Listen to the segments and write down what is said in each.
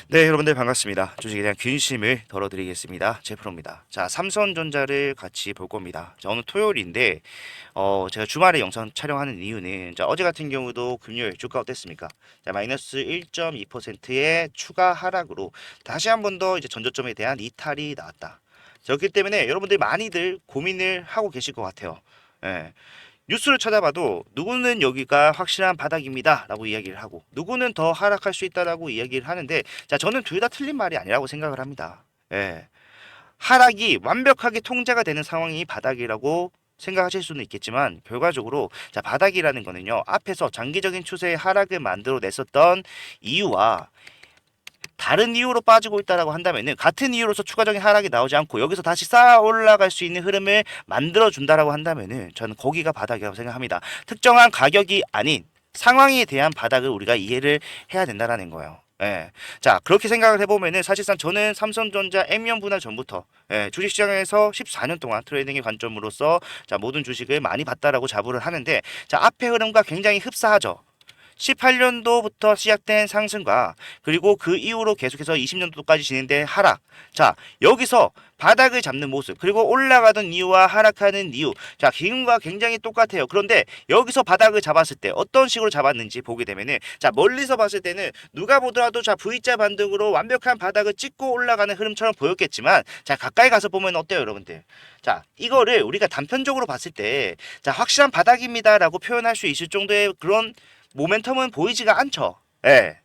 네, 여러분들 반갑습니다. 주식에 대한 근심을 덜어드리겠습니다. 제프로입니다. 자, 삼성전자를 같이 볼 겁니다. 자, 오늘 토요일인데, 제가 주말에 영상 촬영하는 이유는, 자, 어제 같은 경우도 금요일 주가 어땠습니까? 자, 마이너스 1.2%의 추가 하락으로 다시 한 번 더 이제 전저점에 대한 이탈이 나왔다. 자, 그렇기 때문에 여러분들 많이들 고민을 하고 계실 것 같아요. 예. 뉴스를 찾아봐도 누구는 여기가 확실한 바닥입니다 라고 이야기를 하고 누구는 더 하락할 수 있다라고 이야기를 하는데, 자, 저는 둘 다 틀린 말이 아니라고 생각을 합니다. 예. 하락이 완벽하게 통제가 되는 상황이 바닥이라고 생각하실 수는 있겠지만, 결과적으로 자, 바닥이라는 거는요, 앞에서 장기적인 추세의 하락을 만들어냈었던 이유와 다른 이유로 빠지고 있다라고 한다면은, 같은 이유로서 추가적인 하락이 나오지 않고 여기서 다시 쌓아 올라갈 수 있는 흐름을 만들어 준다라고 한다면은, 저는 거기가 바닥이라고 생각합니다. 특정한 가격이 아닌 상황에 대한 바닥을 우리가 이해를 해야 된다라는 거예요. 예. 자, 그렇게 생각을 해보면은 사실상 저는 삼성전자 M년 분할 전부터, 주식시장에서 14년 동안 트레이딩의 관점으로서 자, 모든 주식을 많이 봤다라고 자부를 하는데, 자, 앞의 흐름과 굉장히 흡사하죠. 18년도부터 시작된 상승과 그리고 그 이후로 계속해서 20년도까지 진행된 하락. 자, 여기서 바닥을 잡는 모습, 그리고 올라가던 이유와 하락하는 이유, 자, 기운과 굉장히 똑같아요. 그런데 여기서 바닥을 잡았을 때 어떤 식으로 잡았는지 보게 되면은, 자, 멀리서 봤을 때는 누가 보더라도 자, V자 반등으로 완벽한 바닥을 찍고 올라가는 흐름처럼 보였겠지만, 자, 가까이 가서 보면 어때요, 여러분들? 자, 이거를 우리가 단편적으로 봤을 때, 자, 확실한 바닥입니다라고 표현할 수 있을 정도의 그런 모멘텀은 보이지가 않죠. 예.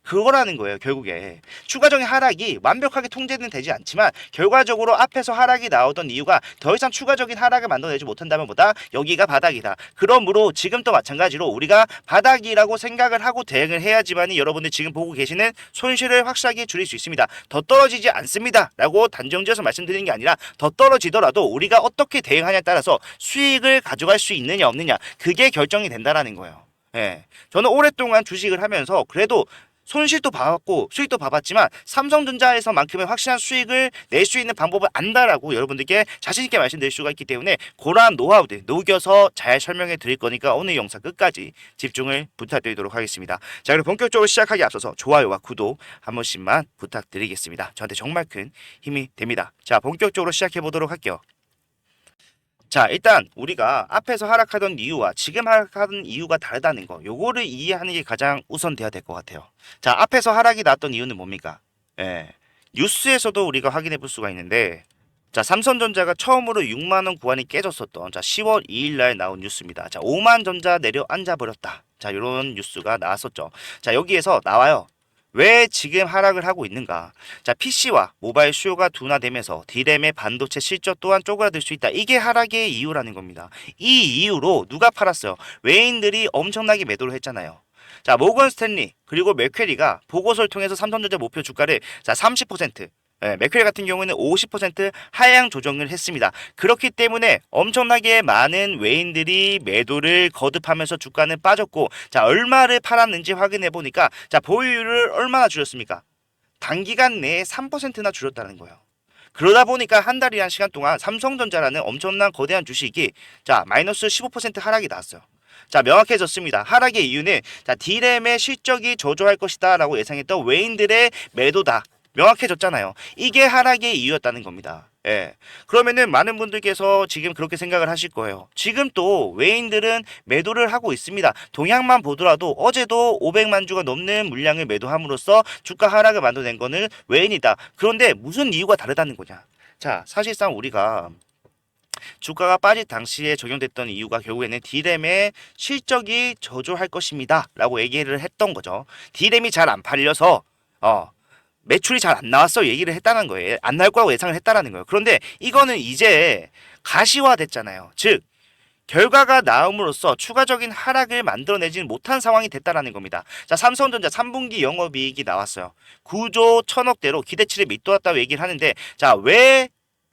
그거라는 거예요, 결국에. 추가적인 하락이 완벽하게 통제는 되지 않지만, 결과적으로 앞에서 하락이 나오던 이유가 더 이상 추가적인 하락을 만들어내지 못한다면 보다 여기가 바닥이다. 그러므로 지금 또 마찬가지로 우리가 바닥이라고 생각을 하고 대응을 해야지만이 여러분들 지금 보고 계시는 손실을 확실하게 줄일 수 있습니다. 더 떨어지지 않습니다 라고 단정지어서 말씀드리는 게 아니라, 더 떨어지더라도 우리가 어떻게 대응하냐에 따라서 수익을 가져갈 수 있느냐 없느냐, 그게 결정이 된다라는 거예요. 예. 저는 오랫동안 주식을 하면서 그래도 손실도 봐왔고 수익도 봐봤지만, 삼성전자에서만큼의 확실한 수익을 낼 수 있는 방법을 안다라고 여러분들께 자신있게 말씀드릴 수가 있기 때문에, 그러한 노하우들 녹여서 잘 설명해 드릴 거니까 오늘 영상 끝까지 집중을 부탁드리도록 하겠습니다. 자, 그럼 본격적으로 시작하기 앞서서 좋아요와 구독 한 번씩만 부탁드리겠습니다. 저한테 정말 큰 힘이 됩니다. 자, 본격적으로 시작해 보도록 할게요. 자, 일단 우리가 앞에서 하락하던 이유와 지금 하락하던 이유가 다르다는 거, 요거를 이해하는 게 가장 우선돼야 될 것 같아요. 자, 앞에서 하락이 났던 이유는 뭡니까? 예, 뉴스에서도 우리가 확인해 볼 수가 있는데, 자, 삼성전자가 처음으로 6만원 구간이 깨졌었던, 자, 10월 2일 날 나온 뉴스입니다. 자, 5만 전자 내려앉아 버렸다. 자, 이런 뉴스가 나왔었죠. 자, 여기에서 나와요. 왜 지금 하락을 하고 있는가? 자, PC와 모바일 수요가 둔화되면서 D램의 반도체 실적 또한 쪼그라들 수 있다. 이게 하락의 이유라는 겁니다. 이 이유로 누가 팔았어요? 외인들이 엄청나게 매도를 했잖아요. 자, 모건 스탠리 그리고 맥퀘리가 보고서를 통해서 삼성전자 목표 주가를 자, 30%, 맥퀘리 같은 경우에는 50% 하향 조정을 했습니다. 그렇기 때문에 엄청나게 많은 외인들이 매도를 거듭하면서 주가는 빠졌고, 자, 얼마를 팔았는지 확인해 보니까, 자, 보유율을 얼마나 줄였습니까? 단기간 내에 3%나 줄였다는 거예요. 그러다 보니까 한 달이라는 시간 동안 삼성전자라는 엄청난 거대한 주식이 자, 마이너스 15% 하락이 나왔어요. 자, 명확해졌습니다. 하락의 이유는 자, D램의 실적이 저조할 것이다 라고 예상했던 외인들의 매도다. 명확해졌잖아요. 이게 하락의 이유였다는 겁니다. 예. 그러면은 많은 분들께서 지금 그렇게 생각을 하실 거예요. 지금 또 외인들은 매도를 하고 있습니다. 동향만 보더라도 어제도 500만 주가 넘는 물량을 매도함으로써 주가 하락을 만들어낸 거는 외인이다. 그런데 무슨 이유가 다르다는 거냐? 자, 사실상 우리가 주가가 빠질 당시에 적용됐던 이유가 결국에는 D램의 실적이 저조할 것입니다 라고 얘기를 했던 거죠. D램이 잘 안 팔려서 매출이 잘 안 나왔어 얘기를 했다는 거예요. 안 나올 거라고 예상을 했다라는 거예요. 그런데 이거는 이제 가시화됐잖아요. 즉 결과가 나옴으로써 추가적인 하락을 만들어내지는 못한 상황이 됐다라는 겁니다. 자, 삼성전자 3분기 영업이익이 나왔어요. 9조 1천억대로 기대치를 밑돌았다고 얘기를 하는데, 자, 왜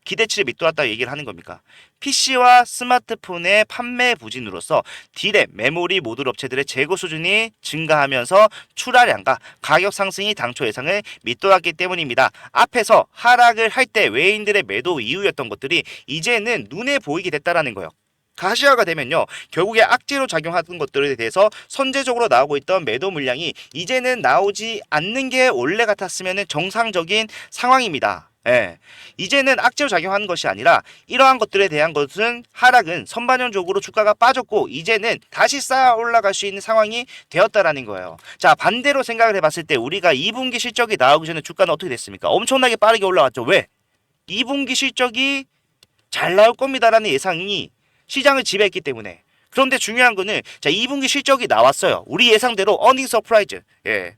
기대치를 밑돌았다고 얘기를 하는 겁니까? PC와 스마트폰의 판매 부진으로서 D램, 메모리 모듈 업체들의 재고 수준이 증가하면서 출하량과 가격 상승이 당초 예상을 밑돌았기 때문입니다. 앞에서 하락을 할 때 외인들의 매도 이유였던 것들이 이제는 눈에 보이게 됐다라는 거예요. 가시화가 되면요, 결국에 악재로 작용하던 것들에 대해서 선제적으로 나오고 있던 매도 물량이 이제는 나오지 않는 게 원래 같았으면 정상적인 상황입니다. 예. 이제는 악재로 작용하는 것이 아니라 이러한 것들에 대한 것은 하락은 선반영적으로 주가가 빠졌고 이제는 다시 쌓아 올라갈 수 있는 상황이 되었다라는 거예요. 자, 반대로 생각을 해봤을 때 우리가 2분기 실적이 나오기 전에 주가는 어떻게 됐습니까? 엄청나게 빠르게 올라왔죠. 왜? 2분기 실적이 잘 나올 겁니다라는 예상이 시장을 지배했기 때문에. 그런데 중요한 거는 자, 2분기 실적이 나왔어요. 우리 예상대로 어닝 서프라이즈. 예.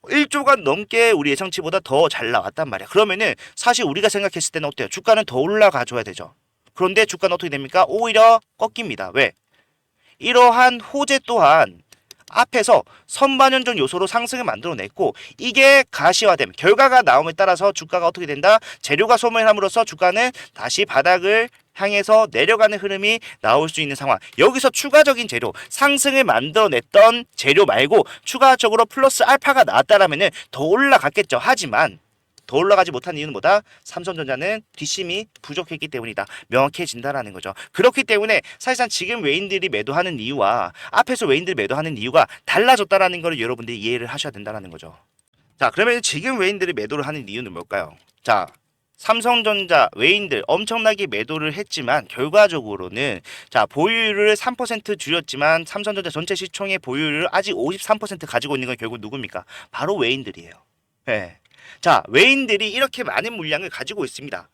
1조가 넘게 우리 예상치보다 더 잘 나왔단 말이야. 그러면은 사실 우리가 생각했을 때는 어때요? 주가는 더 올라가 줘야 되죠. 그런데 주가는 어떻게 됩니까? 오히려 꺾입니다. 왜? 이러한 호재 또한 앞에서 선반영적 요소로 상승을 만들어냈고 이게 가시화됨 결과가 나옴에 따라서 주가가 어떻게 된다? 재료가 소멸함으로써 주가는 다시 바닥을 향해서 내려가는 흐름이 나올 수 있는 상황. 여기서 추가적인 재료, 상승을 만들어냈던 재료 말고 추가적으로 플러스 알파가 나왔다라면은 더 올라갔겠죠. 하지만 더 올라가지 못한 이유는 뭐다? 삼성전자는 뒷심이 부족했기 때문이다. 명확해진다라는 거죠. 그렇기 때문에 사실상 지금 외인들이 매도하는 이유와 앞에서 외인들이 매도하는 이유가 달라졌다라는 걸 여러분들이 이해를 하셔야 된다라는 거죠. 자, 그러면 지금 외인들이 매도를 하는 이유는 뭘까요? 자, 삼성전자 외인들 엄청나게 매도를 했지만 결과적으로는 자, 보유율을 3% 줄였지만 삼성전자 전체 시총의 보유율을 아직 53% 가지고 있는 건 결국 누굽니까? 바로 외인들이에요. 네. 자, 외인들이 이렇게 많은 물량을 가지고 있습니다.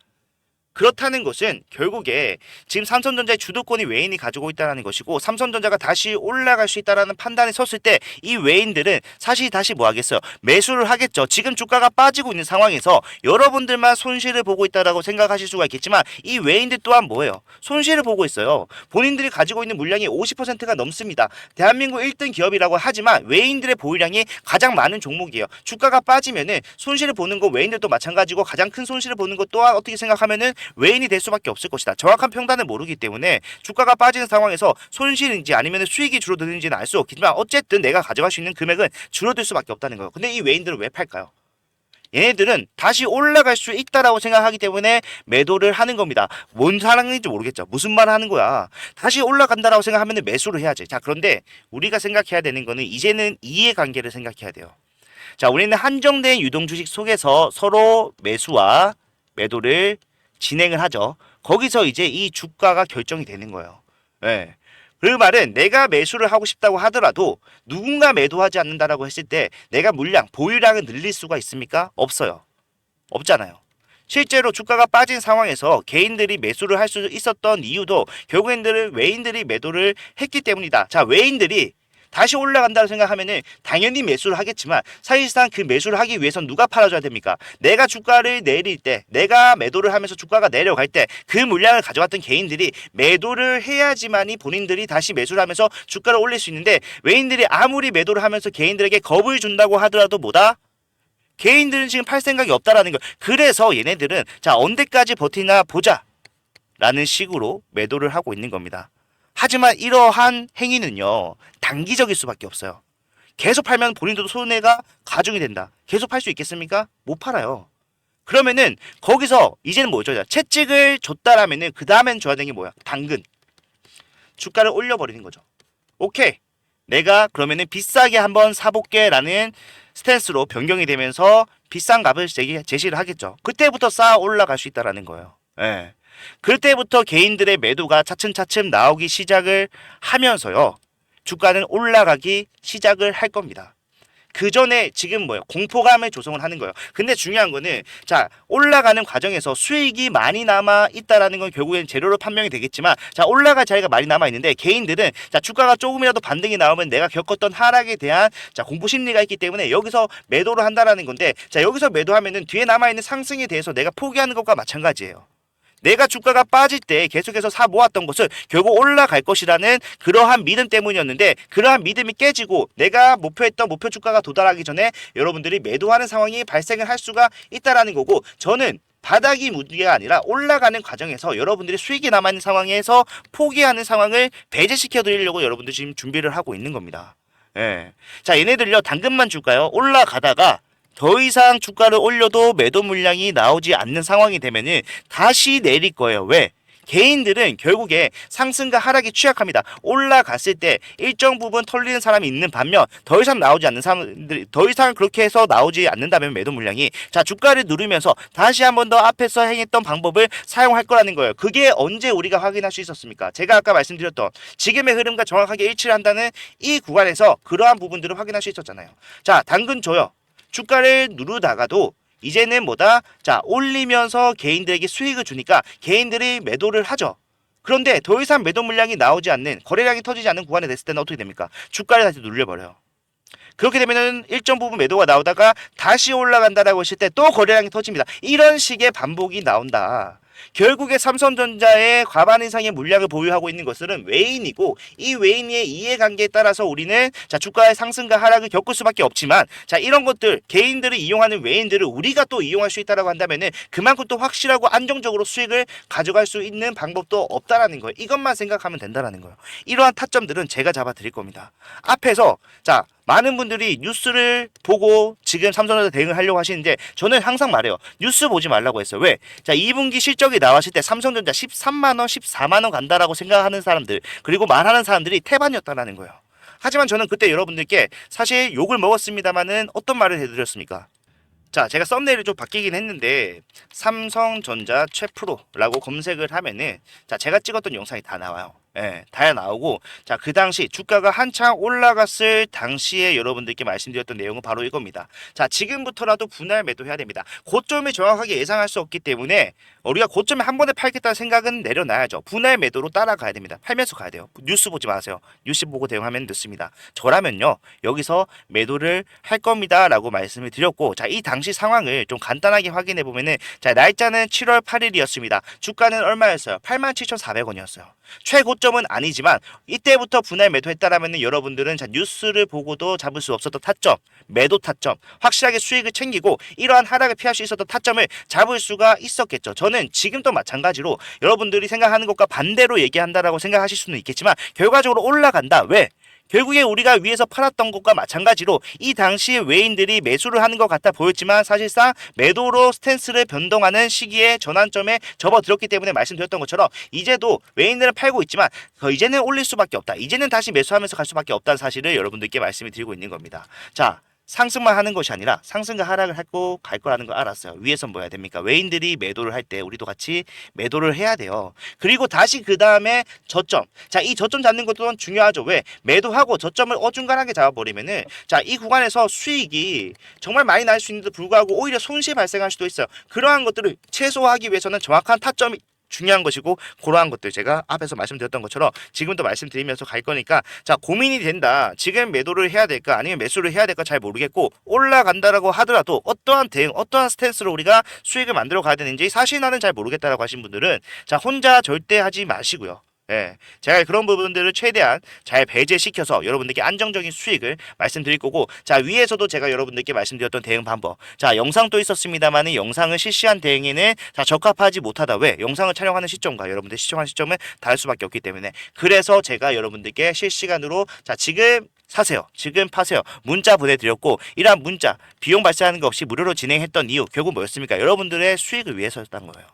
그렇다는 것은 결국에 지금 삼성전자의 주도권이 외인이 가지고 있다는 것이고 삼성전자가 다시 올라갈 수 있다는 판단에 섰을 때 이 외인들은 사실 다시 뭐 하겠어요? 매수를 하겠죠. 지금 주가가 빠지고 있는 상황에서 여러분들만 손실을 보고 있다라고 생각하실 수가 있겠지만 이 외인들 또한 뭐예요? 손실을 보고 있어요. 본인들이 가지고 있는 물량이 50%가 넘습니다. 대한민국 1등 기업이라고 하지만 외인들의 보유량이 가장 많은 종목이에요. 주가가 빠지면은 손실을 보는 거 외인들도 마찬가지고 가장 큰 손실을 보는 것 또한 어떻게 생각하면은 외인이 될 수밖에 없을 것이다. 정확한 평단을 모르기 때문에 주가가 빠지는 상황에서 손실인지 아니면 수익이 줄어드는지는 알 수 없겠지만 어쨌든 내가 가져갈 수 있는 금액은 줄어들 수밖에 없다는 거예요. 근데 이 외인들은 왜 팔까요? 얘네들은 다시 올라갈 수 있다라고 생각하기 때문에 매도를 하는 겁니다. 뭔 상황인지 모르겠죠. 무슨 말을 하는 거야. 다시 올라간다라고 생각하면 매수를 해야지. 자, 그런데 우리가 생각해야 되는 거는 이제는 이해관계를 생각해야 돼요. 자, 우리는 한정된 유동주식 속에서 서로 매수와 매도를 진행을 하죠. 거기서 이제 이 주가가 결정이 되는 거예요. 예. 그 말은 내가 매수를 하고 싶다고 하더라도 누군가 매도하지 않는다라고 했을 때 내가 물량, 보유량을 늘릴 수가 있습니까? 없어요. 없잖아요. 실제로 주가가 빠진 상황에서 개인들이 매수를 할 수 있었던 이유도 결국에는 외인들이 매도를 했기 때문이다. 자, 외인들이 다시 올라간다고 생각하면은 당연히 매수를 하겠지만 사실상 그 매수를 하기 위해선 누가 팔아줘야 됩니까? 내가 주가를 내릴 때, 내가 매도를 하면서 주가가 내려갈 때 그 물량을 가져왔던 개인들이 매도를 해야지만이 본인들이 다시 매수를 하면서 주가를 올릴 수 있는데 외인들이 아무리 매도를 하면서 개인들에게 겁을 준다고 하더라도 뭐다? 개인들은 지금 팔 생각이 없다라는 거. 그래서 얘네들은 자, 언제까지 버티나 보자 라는 식으로 매도를 하고 있는 겁니다. 하지만 이러한 행위는요, 단기적일 수밖에 없어요. 계속 팔면 본인도 손해가 가중이 된다. 계속 팔 수 있겠습니까? 못 팔아요. 그러면은 거기서 이제는 뭐죠? 채찍을 줬다라면은 그 다음엔 줘야 되는 게 뭐야? 당근. 주가를 올려버리는 거죠. 오케이. 내가 그러면은 비싸게 한번 사볼게라는 스탠스로 변경이 되면서 비싼 값을 제시를 하겠죠. 그때부터 쌓아 올라갈 수 있다라는 거예요. 예. 그때부터 개인들의 매도가 차츰차츰 나오기 시작을 하면서요. 주가는 올라가기 시작을 할 겁니다. 그 전에 지금 뭐예요? 공포감을 조성을 하는 거예요. 근데 중요한 거는 자, 올라가는 과정에서 수익이 많이 남아 있다라는 건 결국엔 재료로 판명이 되겠지만 자, 올라갈 자리가 많이 남아 있는데 개인들은 자, 주가가 조금이라도 반등이 나오면 내가 겪었던 하락에 대한 자, 공포 심리가 있기 때문에 여기서 매도를 한다라는 건데 자, 여기서 매도하면은 뒤에 남아 있는 상승에 대해서 내가 포기하는 것과 마찬가지예요. 내가 주가가 빠질 때 계속해서 사 모았던 것을 결국 올라갈 것이라는 그러한 믿음 때문이었는데 그러한 믿음이 깨지고 내가 목표했던 목표 주가가 도달하기 전에 여러분들이 매도하는 상황이 발생을 할 수가 있다라는 거고 저는 바닥이 문제가 아니라 올라가는 과정에서 여러분들이 수익이 남아있는 상황에서 포기하는 상황을 배제시켜 드리려고 여러분들 지금 준비를 하고 있는 겁니다. 예. 자, 얘네들요 당근만 줄까요? 올라가다가 더 이상 주가를 올려도 매도 물량이 나오지 않는 상황이 되면은 다시 내릴 거예요. 왜? 개인들은 결국에 상승과 하락이 취약합니다. 올라갔을 때 일정 부분 털리는 사람이 있는 반면 더 이상 나오지 않는 사람들이 더 이상 그렇게 해서 나오지 않는다면 매도 물량이 자 주가를 누르면서 다시 한 번 더 앞에서 행했던 방법을 사용할 거라는 거예요. 그게 언제 우리가 확인할 수 있었습니까? 제가 아까 말씀드렸던 지금의 흐름과 정확하게 일치를 한다는 이 구간에서 그러한 부분들을 확인할 수 있었잖아요. 자 당근 줘요. 주가를 누르다가도 이제는 뭐다? 자 올리면서 개인들에게 수익을 주니까 개인들이 매도를 하죠. 그런데 더 이상 매도 물량이 나오지 않는 거래량이 터지지 않는 구간에 됐을 때는 어떻게 됩니까? 주가를 다시 눌려버려요. 그렇게 되면은 일정 부분 매도가 나오다가 다시 올라간다라고 했을 때 또 거래량이 터집니다. 이런 식의 반복이 나온다. 결국에 삼성전자의 과반 이상의 물량을 보유하고 있는 것은 외인이고 이 외인의 이해관계에 따라서 우리는 자 주가의 상승과 하락을 겪을 수밖에 없지만 자 이런 것들 개인들을 이용하는 외인들을 우리가 또 이용할 수 있다라고 한다면은 그만큼 또 확실하고 안정적으로 수익을 가져갈 수 있는 방법도 없다라는 거예요. 이것만 생각하면 된다라는 거예요. 이러한 타점들은 제가 잡아 드릴 겁니다. 앞에서 자 많은 분들이 뉴스를 보고 지금 삼성전자 대응을 하려고 하시는데 저는 항상 말해요. 뉴스 보지 말라고 했어요. 왜? 자 2분기 실적이 나왔을 때 삼성전자 13만원, 14만원 간다라고 생각하는 사람들 그리고 말하는 사람들이 태반이었다라는 거예요. 하지만 저는 그때 여러분들께 사실 욕을 먹었습니다마는 어떤 말을 해드렸습니까? 자 제가 썸네일이 좀 바뀌긴 했는데 삼성전자 최프로라고 검색을 하면은 자 제가 찍었던 영상이 다 나와요. 예, 다 나오고 자 그 당시 주가가 한창 올라갔을 당시에 여러분들께 말씀드렸던 내용은 바로 이겁니다. 자 지금부터라도 분할 매도해야 됩니다. 고점을 정확하게 예상할 수 없기 때문에 우리가 고점에 한 번에 팔겠다는 생각은 내려놔야죠. 분할 매도로 따라가야 됩니다. 팔면서 가야 돼요. 뉴스 보지 마세요. 뉴스 보고 대응하면 늦습니다. 저라면요 여기서 매도를 할 겁니다 라고 말씀을 드렸고 자 이 당시 상황을 좀 간단하게 확인해 보면은 자 날짜는 7월 8일이었습니다. 주가는 얼마였어요? 87,400원이었어요. 최고점은 아니지만 이때부터 분할 매도했다라면 여러분들은 자 뉴스를 보고도 잡을 수 없었던 타점, 매도 타점, 확실하게 수익을 챙기고 이러한 하락을 피할 수 있었던 타점을 잡을 수가 있었겠죠. 저는 지금도 마찬가지로 여러분들이 생각하는 것과 반대로 얘기한다라고 생각하실 수는 있겠지만 결과적으로 올라간다. 왜? 결국에 우리가 위에서 팔았던 것과 마찬가지로 이 당시 외인들이 매수를 하는 것 같아 보였지만 사실상 매도로 스탠스를 변동하는 시기에 전환점에 접어들었기 때문에 말씀드렸던 것처럼 이제도 외인들은 팔고 있지만 이제는 올릴 수밖에 없다. 이제는 다시 매수하면서 갈 수밖에 없다는 사실을 여러분들께 말씀을 드리고 있는 겁니다. 자. 상승만 하는 것이 아니라 상승과 하락을 하고 갈 거라는 걸 알았어요. 위에선 뭐 해야 됩니까? 외인들이 매도를 할 때 우리도 같이 매도를 해야 돼요. 그리고 다시 그 다음에 저점. 자, 이 저점 잡는 것도 중요하죠. 왜? 매도하고 저점을 어중간하게 잡아버리면은 자, 이 구간에서 수익이 정말 많이 날 수 있는데도 불구하고 오히려 손실이 발생할 수도 있어요. 그러한 것들을 최소화하기 위해서는 정확한 타점이 중요한 것이고 그러한 것들 제가 앞에서 말씀드렸던 것처럼 지금도 말씀드리면서 갈 거니까 자 고민이 된다. 지금 매도를 해야 될까 아니면 매수를 해야 될까 잘 모르겠고 올라간다라고 하더라도 어떠한 대응 어떠한 스탠스로 우리가 수익을 만들어 가야 되는지 사실 나는 잘 모르겠다라고 하신 분들은 자 혼자 절대 하지 마시고요. 예, 제가 그런 부분들을 최대한 잘 배제시켜서 여러분들께 안정적인 수익을 말씀드릴 거고 자 위에서도 제가 여러분들께 말씀드렸던 대응 방법 자 영상도 있었습니다만 영상을 실시한 대응에는 자 적합하지 못하다 왜? 영상을 촬영하는 시점과 여러분들 시청하는 시점은 다를 수밖에 없기 때문에 그래서 제가 여러분들께 실시간으로 자 지금 사세요. 지금 파세요. 문자 보내드렸고 이러한 문자 비용 발생하는 것 없이 무료로 진행했던 이유 결국 뭐였습니까? 여러분들의 수익을 위해서였던 거예요.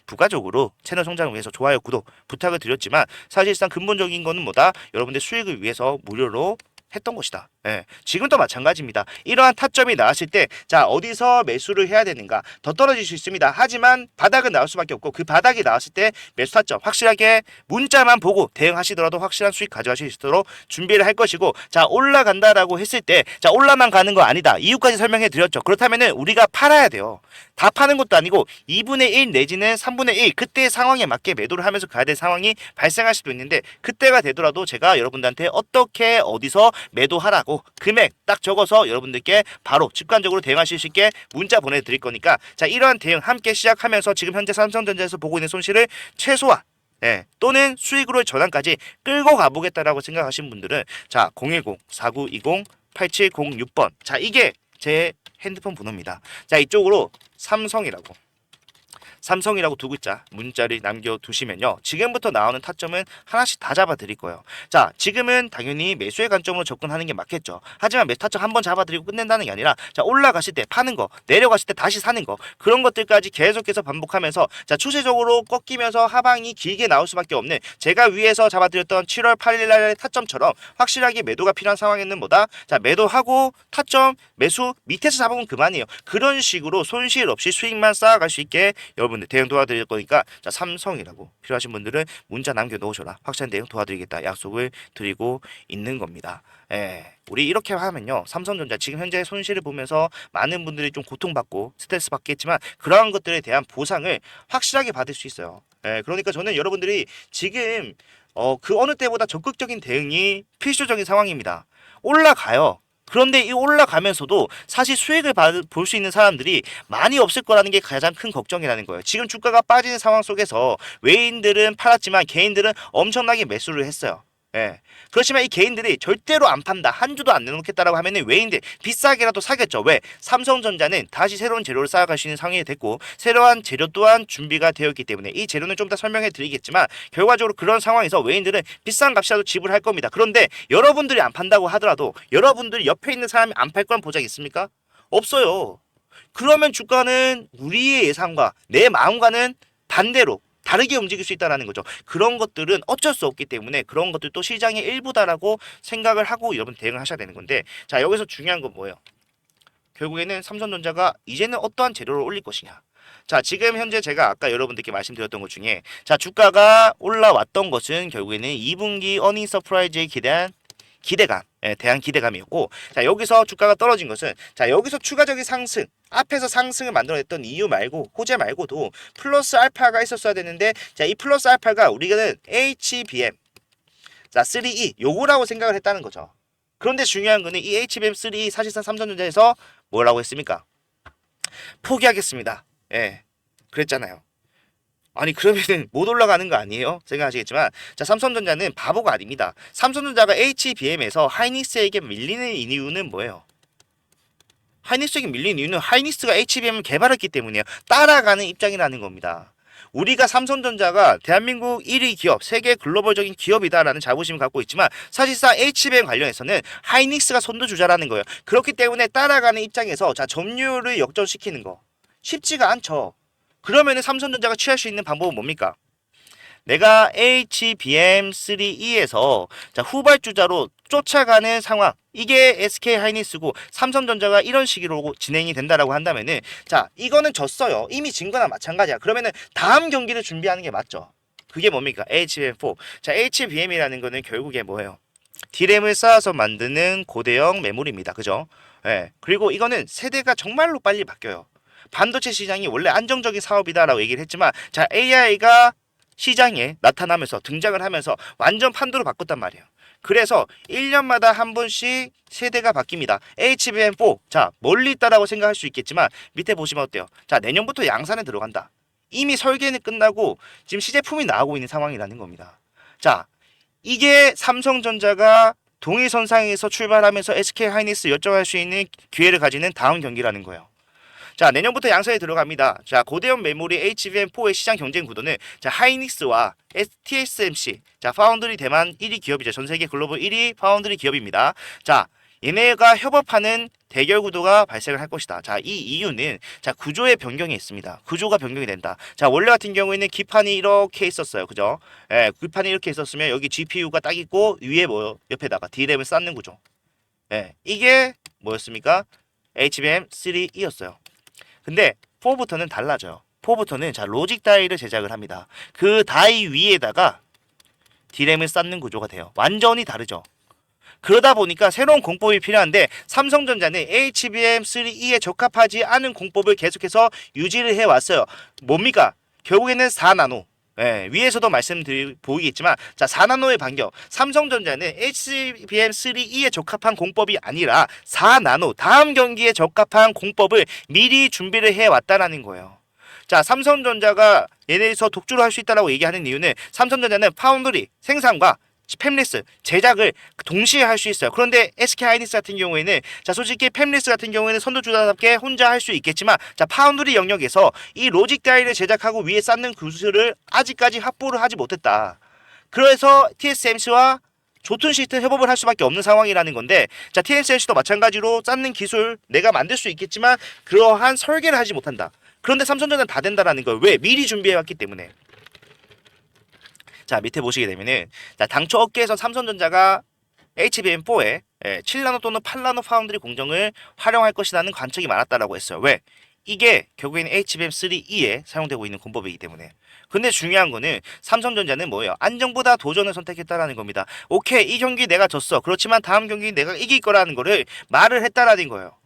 부가적으로 채널 성장을 위해서 좋아요, 구독 부탁을 드렸지만 사실상 근본적인 거는 뭐다? 여러분들 수익을 위해서 무료로 했던 것이다. 예, 지금도 마찬가지입니다. 이러한 타점이 나왔을 때 자 어디서 매수를 해야 되는가 더 떨어질 수 있습니다. 하지만 바닥은 나올 수밖에 없고 그 바닥이 나왔을 때 매수 타점 확실하게 문자만 보고 대응하시더라도 확실한 수익 가져가실 수 있도록 준비를 할 것이고 자 올라간다라고 했을 때 자 올라만 가는 거 아니다. 이유까지 설명해 드렸죠. 그렇다면은 우리가 팔아야 돼요. 다 파는 것도 아니고 2분의 1 내지는 3분의 1 그때의 상황에 맞게 매도를 하면서 가야 될 상황이 발생할 수도 있는데 그때가 되더라도 제가 여러분들한테 어떻게 어디서 매도하라고 금액 딱 적어서 여러분들께 바로 직관적으로 대응하실 수 있게 문자 보내드릴 거니까 자 이러한 대응 함께 시작하면서 지금 현재 삼성전자에서 보고 있는 손실을 최소화 예, 또는 수익으로의 전환까지 끌고 가보겠다라고 생각하신 분들은 자 010-4920-8706번 자 이게 제 핸드폰 번호입니다. 자 이쪽으로 삼성이라고 삼성이라고 두 글자 문자를 남겨두시면요. 지금부터 나오는 타점은 하나씩 다 잡아드릴 거예요. 자, 지금은 당연히 매수의 관점으로 접근하는 게 맞겠죠. 하지만 매수 타점 한번 잡아드리고 끝낸다는 게 아니라 자, 올라가실 때 파는 거, 내려가실 때 다시 사는 거, 그런 것들까지 계속해서 반복하면서 자, 추세적으로 꺾이면서 하방이 길게 나올 수밖에 없는, 제가 위에서 잡아드렸던 7월 8일 날의 타점처럼 확실하게 매도가 필요한 상황에는 뭐다? 자, 매도하고 타점 매수 밑에서 잡으면 그만이에요. 그런 식으로 손실 없이 수익만 쌓아갈 수 있게 여러분들 대응 도와드릴 거니까 자, 삼성이라고 필요하신 분들은 문자 남겨놓으셔라. 확실한 대응 도와드리겠다 약속을 드리고 있는 겁니다. 예, 우리 이렇게 하면요, 삼성전자 지금 현재 손실을 보면서 많은 분들이 좀 고통받고 스트레스 받겠지만 그러한 것들에 대한 보상을 확실하게 받을 수 있어요. 예, 그러니까 저는 여러분들이 지금 그 어느 때보다 적극적인 대응이 필수적인 상황입니다. 올라가요. 그런데 이 올라가면서도 사실 수익을 볼 수 있는 사람들이 많이 없을 거라는 게 가장 큰 걱정이라는 거예요. 지금 주가가 빠지는 상황 속에서 외인들은 팔았지만 개인들은 엄청나게 매수를 했어요. 예. 그렇지만 이 개인들이 절대로 안 판다, 한 주도 안 내놓겠다라고 하면은 외인들 비싸게라도 사겠죠. 왜? 삼성전자는 다시 새로운 재료를 쌓아갈 수 있는 상황이 됐고 새로운 재료 또한 준비가 되었기 때문에 이 재료는 좀 더 설명해 드리겠지만 결과적으로 그런 상황에서 외인들은 비싼 값이라도 지불할 겁니다. 그런데 여러분들이 안 판다고 하더라도 여러분들이 옆에 있는 사람이 안 팔 건 보장 있습니까? 없어요. 그러면 주가는 우리의 예상과 내 마음과는 반대로 다르게 움직일 수 있다는 거죠. 그런 것들은 어쩔 수 없기 때문에 그런 것들도 시장의 일부다라고 생각을 하고 여러분 대응을 하셔야 되는 건데, 자, 여기서 중요한 건 뭐예요? 결국에는 삼성전자가 이제는 어떠한 재료를 올릴 것이냐. 자, 지금 현재 제가 아까 여러분들께 말씀드렸던 것 중에 자, 주가가 올라왔던 것은 결국에는 2분기 어닝 서프라이즈에 대한 기대감에 대한 기대감이었고, 자, 여기서 주가가 떨어진 것은 자, 여기서 추가적인 상승, 앞에서 상승을 만들어냈던 이유 말고 호재 말고도 플러스 알파가 있었어야 되는데, 자, 이 플러스 알파가 우리는 HBM 자 3E 요거라고 생각을 했다는 거죠. 그런데 중요한 거는 이 HBM 3E 사실상 삼성전자에서 뭐라고 했습니까? 포기하겠습니다. 예, 그랬잖아요. 아니 그러면은 못 올라가는 거 아니에요? 생각하시겠지만 자, 삼성전자는 바보가 아닙니다. 삼성전자가 HBM에서 하이닉스에게 밀리는 이유는 뭐예요? 하이닉스에게 밀리는 이유는 하이닉스가 HBM을 개발했기 때문이에요. 따라가는 입장이라는 겁니다. 우리가 삼성전자가 대한민국 1위 기업, 세계 글로벌적인 기업이다라는 자부심을 갖고 있지만 사실상 HBM 관련해서는 하이닉스가 선두주자라는 거예요. 그렇기 때문에 따라가는 입장에서 자, 점유율을 역전시키는 거 쉽지가 않죠. 그러면은 삼성전자가 취할 수 있는 방법은 뭡니까? 내가 HBM3E에서 자, 후발주자로 쫓아가는 상황, 이게 SK 하이닉스고 삼성전자가 이런 식으로 진행이 된다라고 한다면은 자, 이거는 졌어요. 이미 진 거나 마찬가지야. 그러면은 다음 경기를 준비하는 게 맞죠. 그게 뭡니까? HBM4. 자, HBM이라는 거는 결국에 뭐예요? D램을 쌓아서 만드는 고대형 메모리입니다. 그죠? 예. 그리고 이거는 세대가 정말로 빨리 바뀌어요. 반도체 시장이 원래 안정적인 사업이다라고 얘기를 했지만 자, AI가 시장에 나타나면서 등장을 하면서 완전 판도를 바꿨단 말이에요. 그래서 1년마다 한 번씩 세대가 바뀝니다. HBM4 자, 멀리 있다라고 생각할 수 있겠지만 밑에 보시면 어때요? 자, 내년부터 양산에 들어간다. 이미 설계는 끝나고 지금 시제품이 나오고 있는 상황이라는 겁니다. 자, 이게 삼성전자가 동일선상에서 출발하면서 SK 하이닉스 열정할 수 있는 기회를 가지는 다음 경기라는 거예요. 자, 내년부터 양산에 들어갑니다. 자, 고대형 메모리 HBM4의 시장 경쟁 구도는 자, 하이닉스와 TSMC, 자, 파운드리 대만 1위 기업이죠. 전 세계 글로벌 1위 파운드리 기업입니다. 자, 얘네가 협업하는 대결 구도가 발생을 할 것이다. 자, 이 이유는 자, 구조의 변경이 있습니다. 구조가 변경이 된다. 자, 원래 같은 경우에는 기판이 이렇게 있었어요. 그죠? 예, 기판이 이렇게 있었으면 여기 GPU가 딱 있고 위에 뭐 옆에다가 D램을 쌓는 구조. 예, 이게 뭐였습니까? HBM3E였어요. 근데 4부터는 달라져요. 4부터는 자, 로직 다이를 제작을 합니다. 그 다이 위에다가 D램을 쌓는 구조가 돼요. 완전히 다르죠. 그러다 보니까 새로운 공법이 필요한데 삼성전자는 HBM3E에 적합하지 않은 공법을 계속해서 유지를 해왔어요. 뭡니까? 결국에는 4나노. 예, 위에서도 보이겠지만 자, 4나노의 반경. 삼성전자는 HBM3E에 적합한 공법이 아니라 4나노 다음 경기에 적합한 공법을 미리 준비를 해왔다라는 거예요. 자, 삼성전자가 얘네에서 독주를 할 수 있다라고 얘기하는 이유는 삼성전자는 파운드리 생산과 팹리스 제작을 동시에 할 수 있어요. 그런데 SK 하이닉스 같은 경우에는 자 솔직히 팹리스 같은 경우에는 선두주자답게 혼자 할 수 있겠지만 자 파운드리 영역에서 이 로직 다이를 제작하고 위에 쌓는 기술을 아직까지 확보를 하지 못했다. 그래서 TSMC와 조tun시스템 협업을 할 수밖에 없는 상황이라는 건데 자 TSMC도 마찬가지로 쌓는 기술 내가 만들 수 있겠지만 그러한 설계를 하지 못한다. 그런데 삼성전자는 다 된다라는 거예요. 왜? 미리 준비해왔기 때문에. 자 밑에 보시게 되면은 자 당초 업계에서 삼성전자가 HBM4에 7나노 또는 8나노 파운드리 공정을 활용할 것이라는 관측이 많았다라고 했어요. 왜? 이게 결국에는 HBM3E에 사용되고 있는 공법이기 때문에. 근데 중요한 거는 삼성전자는 뭐예요? 안정보다 도전을 선택했다라는 겁니다. 오케이 이 경기 내가 졌어. 그렇지만 다음 경기 내가 이길 거라는 거를 말을 했다라는 거예요.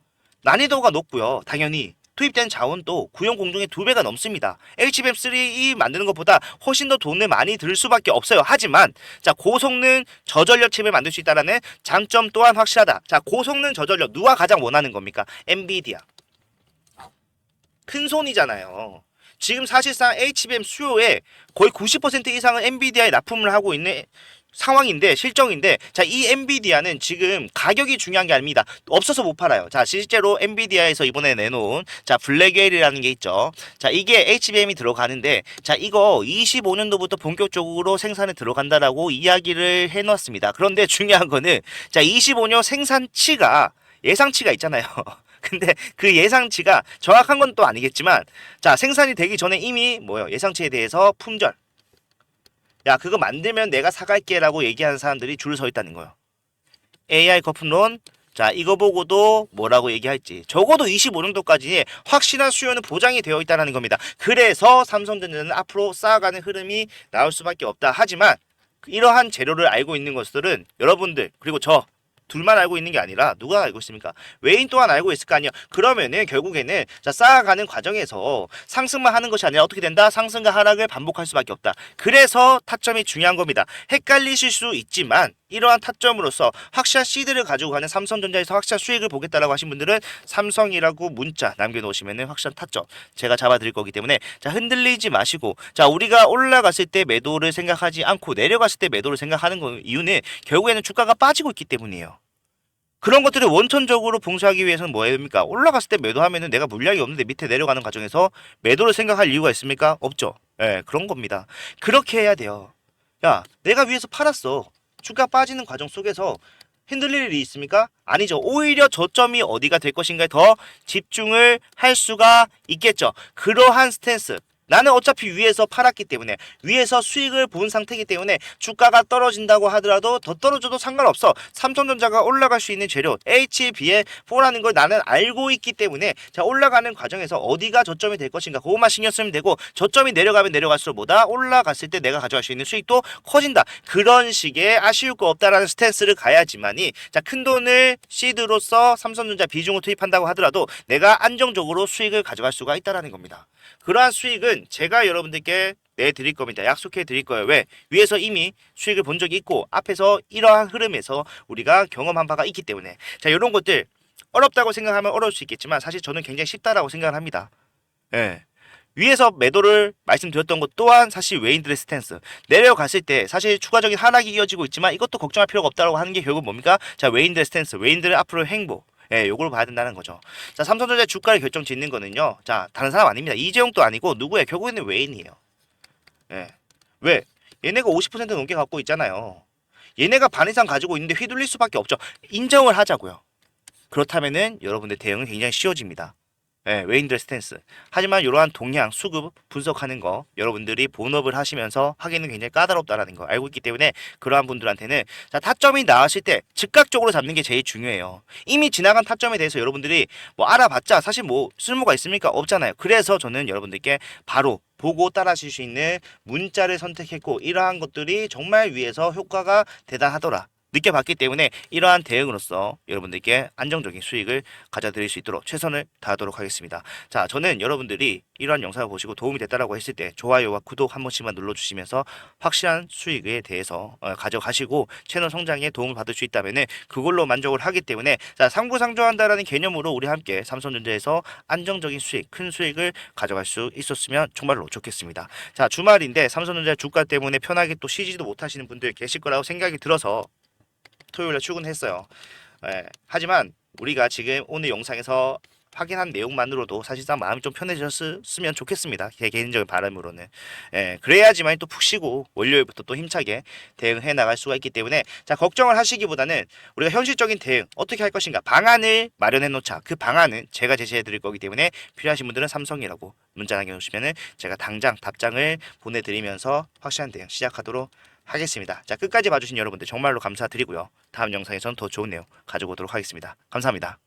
난이도가 높고요. 당연히 투입된 자원도 구형 공정의 2배가 넘습니다. HBM3E 만드는 것보다 훨씬 더 돈을 많이 들 수밖에 없어요. 하지만 자 고성능 저전력 칩을 만들 수 있다는 장점 또한 확실하다. 자 고성능 저전력 누가 가장 원하는 겁니까? 엔비디아. 큰 손이잖아요. 지금 사실상 HBM 수요의 거의 90% 이상은 엔비디아에 납품을 하고 있는 상황인데 실정인데 자 이 엔비디아는 지금 가격이 중요한 게 아닙니다. 없어서 못 팔아요. 자 실제로 엔비디아에서 이번에 내놓은 자 블랙웨일이라는 게 있죠. 자 이게 HBM이 들어가는데 자 이거 25년도부터 본격적으로 생산에 들어간다라고 이야기를 해놨습니다. 그런데 중요한 거는 자 25년 생산치가 예상치가 있잖아요. 근데 그 예상치가 정확한 건 또 아니겠지만 자 생산이 되기 전에 이미 뭐요 예상치에 대해서 품절 야 그거 만들면 내가 사갈게 라고 얘기하는 사람들이 줄 서 있다는 거예요. AI 거품론 자 이거 보고도 뭐라고 얘기할지 적어도 25년도까지 확실한 수요는 보장이 되어 있다는 겁니다. 그래서 삼성전자는 앞으로 쌓아가는 흐름이 나올 수밖에 없다. 하지만 이러한 재료를 알고 있는 것들은 여러분들 그리고 저 둘만 알고 있는 게 아니라 누가 알고 있습니까? 외인 또한 알고 있을 거 아니에요. 그러면은 결국에는 자 쌓아가는 과정에서 상승만 하는 것이 아니라 어떻게 된다? 상승과 하락을 반복할 수밖에 없다. 그래서 타점이 중요한 겁니다. 헷갈리실 수 있지만 이러한 타점으로서 확실한 시드를 가지고 가는 삼성전자에서 확실한 수익을 보겠다라고 하신 분들은 삼성이라고 문자 남겨놓으시면 확실한 타점 제가 잡아드릴 거기 때문에 자 흔들리지 마시고 자 우리가 올라갔을 때 매도를 생각하지 않고 내려갔을 때 매도를 생각하는 이유는 결국에는 주가가 빠지고 있기 때문이에요. 그런 것들을 원천적으로 봉쇄하기 위해서는 뭐 해야 됩니까? 올라갔을 때 매도하면은 내가 물량이 없는데 밑에 내려가는 과정에서 매도를 생각할 이유가 있습니까? 없죠. 예, 그런 겁니다. 그렇게 해야 돼요. 야, 내가 위에서 팔았어. 주가 빠지는 과정 속에서 흔들릴 일이 있습니까? 아니죠. 오히려 저점이 어디가 될 것인가에 더 집중을 할 수가 있겠죠. 그러한 스탠스. 나는 어차피 위에서 팔았기 때문에 위에서 수익을 본 상태이기 때문에 주가가 떨어진다고 하더라도 더 떨어져도 상관없어. 삼성전자가 올라갈 수 있는 재료 HBM4라는 걸 나는 알고 있기 때문에 자 올라가는 과정에서 어디가 저점이 될 것인가 그것만 신경 쓰면 되고 저점이 내려가면 내려갈수록 뭐다 올라갔을 때 내가 가져갈 수 있는 수익도 커진다. 그런 식의 아쉬울 거 없다라는 스탠스를 가야지만이 자 큰돈을 시드로서 삼성전자 비중을 투입한다고 하더라도 내가 안정적으로 수익을 가져갈 수가 있다라는 겁니다. 그러한 수익은 제가 여러분들께 내드릴 겁니다. 약속해 드릴 거예요. 왜? 위에서 이미 수익을 본 적이 있고 앞에서 이러한 흐름에서 우리가 경험한 바가 있기 때문에 자 이런 것들 어렵다고 생각하면 어려울 수 있겠지만 사실 저는 굉장히 쉽다라고 생각을 합니다. 예. 위에서 매도를 말씀드렸던 것 또한 사실 외인들의 스탠스 내려갔을 때 사실 추가적인 하락이 이어지고 있지만 이것도 걱정할 필요가 없다고 하는 게 결국 뭡니까? 자 외인들의 스탠스 외인들의 앞으로의 행보 예, 요걸 봐야 된다는 거죠. 자, 삼성전자 주가를 결정 짓는 거는요. 자, 다른 사람 아닙니다. 이재용도 아니고 누구예요? 결국에는 외인이에요. 예. 왜? 얘네가 50% 넘게 갖고 있잖아요. 얘네가 반 이상 가지고 있는데 휘둘릴 수밖에 없죠. 인정을 하자고요. 그렇다면은 여러분들 대응은 굉장히 쉬워집니다. 예, 외인들의 스탠스. 하지만 이러한 동향, 수급 분석하는 거 여러분들이 본업을 하시면서 하기는 굉장히 까다롭다라는 거 알고 있기 때문에 그러한 분들한테는 자 타점이 나왔을 때 즉각적으로 잡는 게 제일 중요해요. 이미 지나간 타점에 대해서 여러분들이 뭐 알아봤자 사실 뭐 쓸모가 있습니까? 없잖아요. 그래서 저는 여러분들께 바로 보고 따라하실 수 있는 문자를 선택했고 이러한 것들이 정말 위에서 효과가 대단하더라. 느껴봤기 때문에 이러한 대응으로서 여러분들께 안정적인 수익을 가져드릴 수 있도록 최선을 다하도록 하겠습니다. 자, 저는 여러분들이 이러한 영상을 보시고 도움이 됐다라고 했을 때 좋아요와 구독 한 번씩만 눌러주시면서 확실한 수익에 대해서 가져가시고 채널 성장에 도움을 받을 수 있다면은 그걸로 만족을 하기 때문에 자, 상부상조한다라는 개념으로 우리 함께 삼성전자에서 안정적인 수익, 큰 수익을 가져갈 수 있었으면 정말로 좋겠습니다. 자, 주말인데 삼성전자 주가 때문에 편하게 또 쉬지도 못하시는 분들 계실 거라고 생각이 들어서 토요일에 출근했어요. 하지만 우리가 지금 오늘 영상에서 확인한 내용만으로도 사실상 마음이 좀 편해졌으면 좋겠습니다. 제 개인적인 바람으로는. 그래야지만 또 푹 쉬고 월요일부터 또 힘차게 대응해 나갈 수가 있기 때문에 자, 걱정을 하시기보다는 우리가 현실적인 대응 어떻게 할 것인가 방안을 마련해 놓자. 그 방안은 제가 제시해 드릴 거기 때문에 필요하신 분들은 삼성이라고 문자 남겨주시면은 제가 당장 답장을 보내드리면서 확실한 대응 시작하도록 하겠습니다. 자, 끝까지 봐주신 여러분들 정말로 감사드리고요. 다음 영상에선 더 좋은 내용 가져오도록 하겠습니다. 감사합니다.